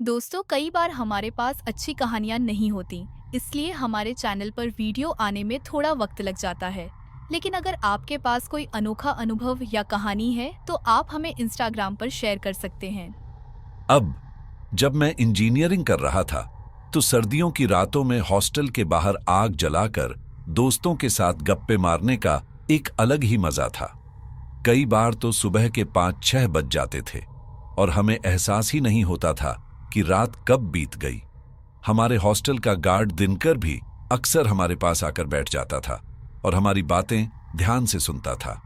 दोस्तों, कई बार हमारे पास अच्छी कहानियाँ नहीं होती, इसलिए हमारे चैनल पर वीडियो आने में थोड़ा वक्त लग जाता है। लेकिन अगर आपके पास कोई अनोखा अनुभव या कहानी है, तो आप हमें इंस्टाग्राम पर शेयर कर सकते हैं। अब जब मैं इंजीनियरिंग कर रहा था तो सर्दियों की रातों में हॉस्टल के बाहर आग जलाकर दोस्तों के साथ गप्पे मारने का एक अलग ही मजा था। कई बार तो सुबह के 5-6 बज जाते थे और हमें एहसास ही नहीं होता था कि रात कब बीत गई। हमारे हॉस्टल का गार्ड दिनकर भी अक्सर हमारे पास आकर बैठ जाता था और हमारी बातें ध्यान से सुनता था।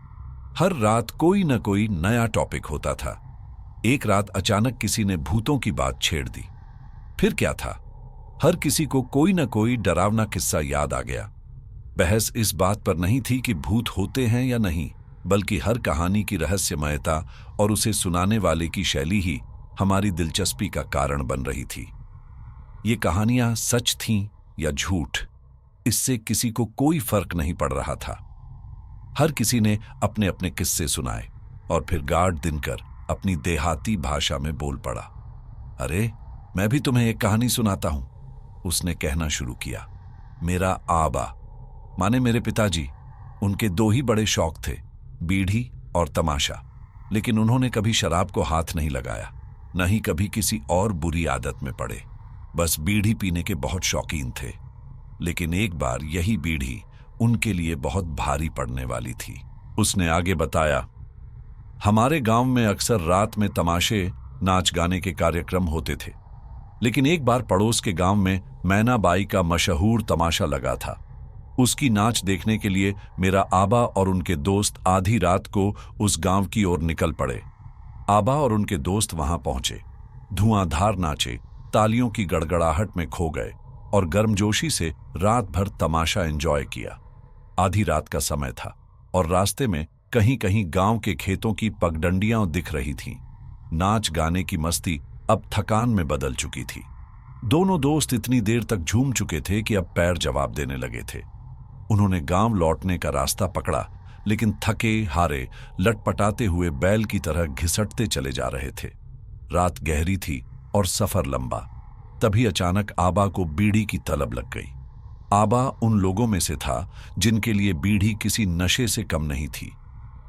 हर रात कोई न कोई नया टॉपिक होता था। एक रात अचानक किसी ने भूतों की बात छेड़ दी। फिर क्या था, हर किसी को कोई न कोई डरावना किस्सा याद आ गया। बहस इस बात पर नहीं थी कि भूत होते हैं या नहीं, बल्कि हर कहानी की रहस्यमयता और उसे सुनाने वाले की शैली ही हमारी दिलचस्पी का कारण बन रही थी। ये कहानियां सच थीं या झूठ, इससे किसी को कोई फर्क नहीं पड़ रहा था। हर किसी ने अपने अपने किस्से सुनाए और फिर गार्ड दिनकर अपनी देहाती भाषा में बोल पड़ा। अरे, मैं भी तुम्हें एक कहानी सुनाता हूं, उसने कहना शुरू किया। मेरा आबा, माने मेरे पिताजी, उनके दो ही बड़े शौक थे, बीड़ी और तमाशा। लेकिन उन्होंने कभी शराब को हाथ नहीं लगाया, न ही कभी किसी और बुरी आदत में पड़े। बस बीड़ी पीने के बहुत शौकीन थे। लेकिन एक बार यही बीड़ी उनके लिए बहुत भारी पड़ने वाली थी। उसने आगे बताया, हमारे गांव में अक्सर रात में तमाशे, नाच गाने के कार्यक्रम होते थे। लेकिन एक बार पड़ोस के गांव में मैना बाई का मशहूर तमाशा लगा था। उसकी नाच देखने के लिए मेरा आबा और उनके दोस्त आधी रात को उस गांव की ओर निकल पड़े। आबा और उनके दोस्त वहां पहुंचे, धुआंधार नाचे, तालियों की गड़गड़ाहट में खो गए और गर्मजोशी से रात भर तमाशा एंजॉय किया। आधी रात का समय था और रास्ते में कहीं कहीं गांव के खेतों की पगडंडियां दिख रही थीं। नाच गाने की मस्ती अब थकान में बदल चुकी थी। दोनों दोस्त इतनी देर तक झूम चुके थे कि अब पैर जवाब देने लगे थे। उन्होंने गांव लौटने का रास्ता पकड़ा, लेकिन थके हारे लटपटाते हुए बैल की तरह घिसटते चले जा रहे थे। रात गहरी थी और सफर लंबा। तभी अचानक आबा को बीड़ी की तलब लग गई। आबा उन लोगों में से था जिनके लिए बीड़ी किसी नशे से कम नहीं थी।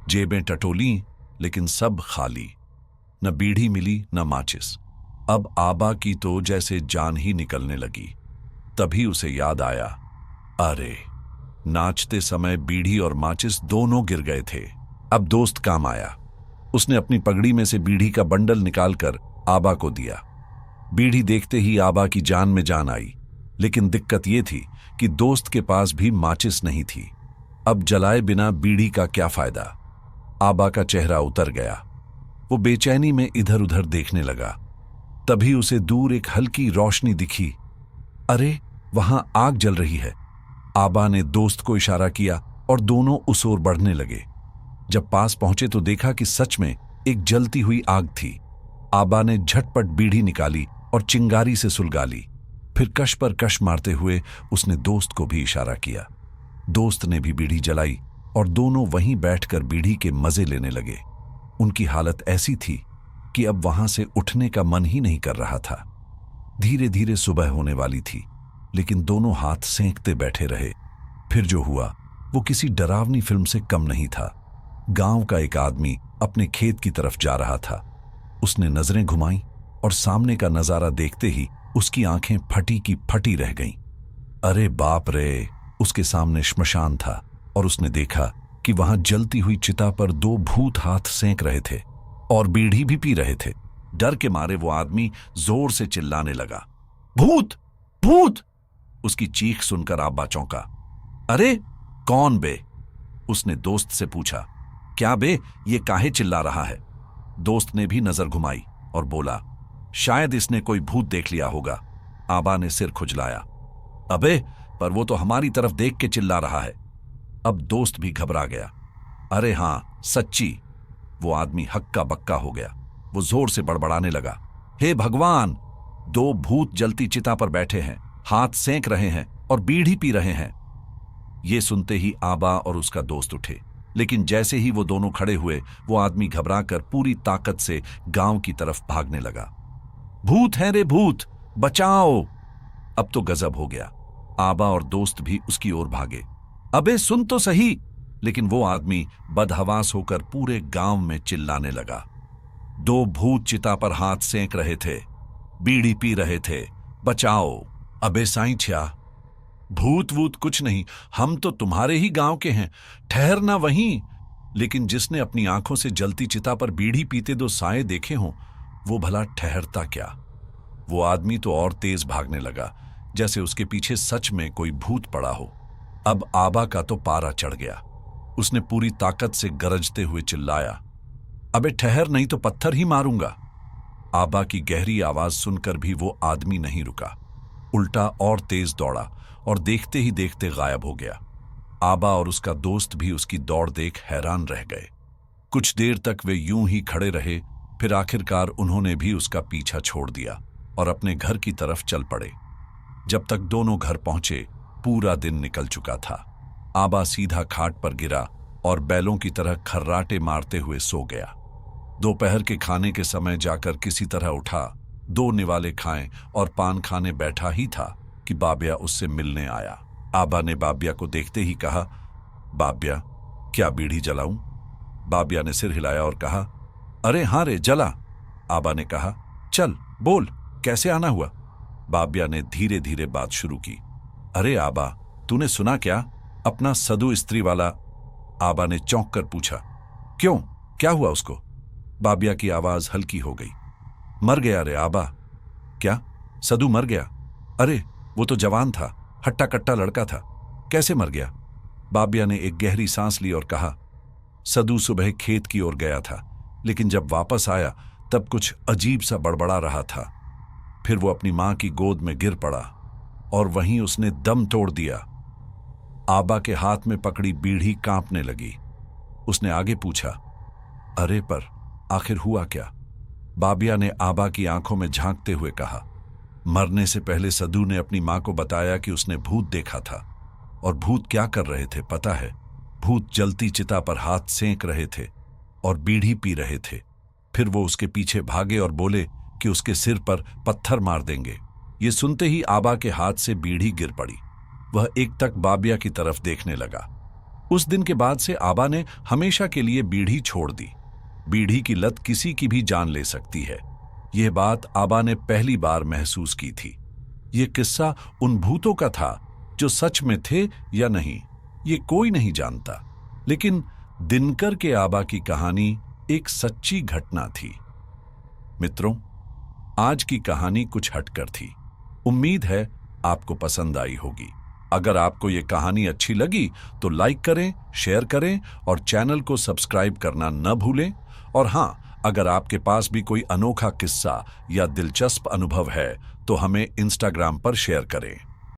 जेबें टटोली, लेकिन सब खाली। न बीड़ी मिली न माचिस। अब आबा की तो जैसे जान ही निकलने लगी। तभी उसे याद आया, अरे, नाचते समय बीड़ी और माचिस दोनों गिर गए थे। अब दोस्त काम आया। उसने अपनी पगड़ी में से बीड़ी का बंडल निकालकर आबा को दिया। बीड़ी देखते ही आबा की जान में जान आई। लेकिन दिक्कत यह थी कि दोस्त के पास भी माचिस नहीं थी। अब जलाए बिना बीड़ी का क्या फायदा। आबा का चेहरा उतर गया। वो बेचैनी में इधर उधर देखने लगा। तभी उसे दूर एक हल्की रोशनी दिखी। अरे, वहां आग जल रही है। आबा ने दोस्त को इशारा किया और दोनों उस ओर बढ़ने लगे। जब पास पहुंचे तो देखा कि सच में एक जलती हुई आग थी। आबा ने झटपट बीड़ी निकाली और चिंगारी से सुलगा ली। फिर कश पर कश मारते हुए उसने दोस्त को भी इशारा किया। दोस्त ने भी बीड़ी जलाई और दोनों वहीं बैठकर बीड़ी के मजे लेने लगे। उनकी हालत ऐसी थी कि अब वहां से उठने का मन ही नहीं कर रहा था। धीरे धीरे सुबह होने वाली थी, लेकिन दोनों हाथ सेंकते बैठे रहे। फिर जो हुआ वो किसी डरावनी फिल्म से कम नहीं था। गांव का एक आदमी अपने खेत की तरफ जा रहा था। उसने नजरें घुमाई और सामने का नजारा देखते ही उसकी आंखें फटी की फटी रह गईं। अरे बाप रे! उसके सामने श्मशान था और उसने देखा कि वहां जलती हुई चिता पर दो भूत हाथ सेंक रहे थे और बीड़ी भी पी रहे थे। डर के मारे वो आदमी जोर से चिल्लाने लगा, भूत! भूत! उसकी चीख सुनकर आबा चौंका। अरे, कौन बे? उसने दोस्त से पूछा। क्या बे, ये काहे चिल्ला रहा है? दोस्त ने भी नजर घुमाई और बोला, शायद इसने कोई भूत देख लिया होगा। आबा ने सिर खुजलाया। अबे, पर वो तो हमारी तरफ देख के चिल्ला रहा है। अब दोस्त भी घबरा गया। अरे हां, सच्ची! वो आदमी हक्का बक्का हो गया। वो जोर से बड़बड़ाने लगा, हे भगवान! दो भूत जलती चिता पर बैठे हैं, हाथ सेंक रहे हैं और बीड़ी पी रहे हैं। ये सुनते ही आबा और उसका दोस्त उठे, लेकिन जैसे ही वो दोनों खड़े हुए, वो आदमी घबराकर पूरी ताकत से गांव की तरफ भागने लगा। भूत है रे भूत, बचाओ। अब तो गजब हो गया। आबा और दोस्त भी उसकी ओर भागे। अबे सुन तो सही। लेकिन वो आदमी बदहवास होकर पूरे गांव में चिल्लाने लगा। दो भूत चिता पर हाथ सेंक रहे थे, बीड़ी पी रहे थे, बचाओ। अबे साईं छया, भूत वूत कुछ नहीं, हम तो तुम्हारे ही गांव के हैं, ठहरना वहीं। लेकिन जिसने अपनी आंखों से जलती चिता पर बीड़ी पीते दो साए देखे हों, वो भला ठहरता क्या। वो आदमी तो और तेज भागने लगा, जैसे उसके पीछे सच में कोई भूत पड़ा हो। अब आबा का तो पारा चढ़ गया। उसने पूरी ताकत से गरजते हुए चिल्लाया, अबे ठहर, नहीं तो पत्थर ही मारूंगा। आबा की गहरी आवाज सुनकर भी वो आदमी नहीं रुका, उल्टा और तेज दौड़ा और देखते ही देखते गायब हो गया। आबा और उसका दोस्त भी उसकी दौड़ देख हैरान रह गए। कुछ देर तक वे यूं ही खड़े रहे, फिर आखिरकार उन्होंने भी उसका पीछा छोड़ दिया और अपने घर की तरफ चल पड़े। जब तक दोनों घर पहुंचे, पूरा दिन निकल चुका था। आबा सीधा खाट पर गिरा और बैलों की तरह खर्राटे मारते हुए सो गया। दोपहर के खाने के समय जाकर किसी तरह उठा, 2 निवाले खाएं और पान खाने बैठा ही था कि बाबिया उससे मिलने आया। आबा ने बाबिया को देखते ही कहा, बाबिया, क्या बीड़ी जलाऊं? बाबिया ने सिर हिलाया और कहा, अरे हाँ रे, जला। आबा ने कहा, चल बोल, कैसे आना हुआ? बाबिया ने धीरे धीरे बात शुरू की। अरे आबा, तूने सुना क्या? अपना सदु स्त्री वाला। आबा ने चौंक कर पूछा, क्यों, क्या हुआ उसको? बाबिया की आवाज हल्की हो गई। मर गया रे आबा। क्या, सदु मर गया? अरे वो तो जवान था, हट्टा कट्टा लड़का था, कैसे मर गया? बाबिया ने एक गहरी सांस ली और कहा, सदु सुबह खेत की ओर गया था, लेकिन जब वापस आया तब कुछ अजीब सा बड़बड़ा रहा था। फिर वो अपनी मां की गोद में गिर पड़ा और वहीं उसने दम तोड़ दिया। आबा के हाथ में पकड़ी बीड़ी कांपने लगी। उसने आगे पूछा, अरे पर आखिर हुआ क्या? बाबिया ने आबा की आंखों में झांकते हुए कहा, मरने से पहले सदु ने अपनी मां को बताया कि उसने भूत देखा था। और भूत क्या कर रहे थे पता है? भूत जलती चिता पर हाथ सेंक रहे थे और बीड़ी पी रहे थे। फिर वो उसके पीछे भागे और बोले कि उसके सिर पर पत्थर मार देंगे। ये सुनते ही आबा के हाथ से बीड़ी गिर पड़ी। वह एकटक बाबिया की तरफ देखने लगा। उस दिन के बाद से आबा ने हमेशा के लिए बीड़ी छोड़ दी। बीड़ी की लत किसी की भी जान ले सकती है। यह बात आबा ने पहली बार महसूस की थी। यह किस्सा उन भूतों का था जो सच में थे या नहीं, ये कोई नहीं जानता। लेकिन दिनकर के आबा की कहानी एक सच्ची घटना थी। मित्रों, आज की कहानी कुछ हटकर थी। उम्मीद है आपको पसंद आई होगी। अगर आपको ये कहानी अच्छी लगी तो लाइक करें, शेयर करें और चैनल को सब्सक्राइब करना न भूलें। और हाँ, अगर आपके पास भी कोई अनोखा किस्सा या दिलचस्प अनुभव है तो हमें इंस्टाग्राम पर शेयर करें।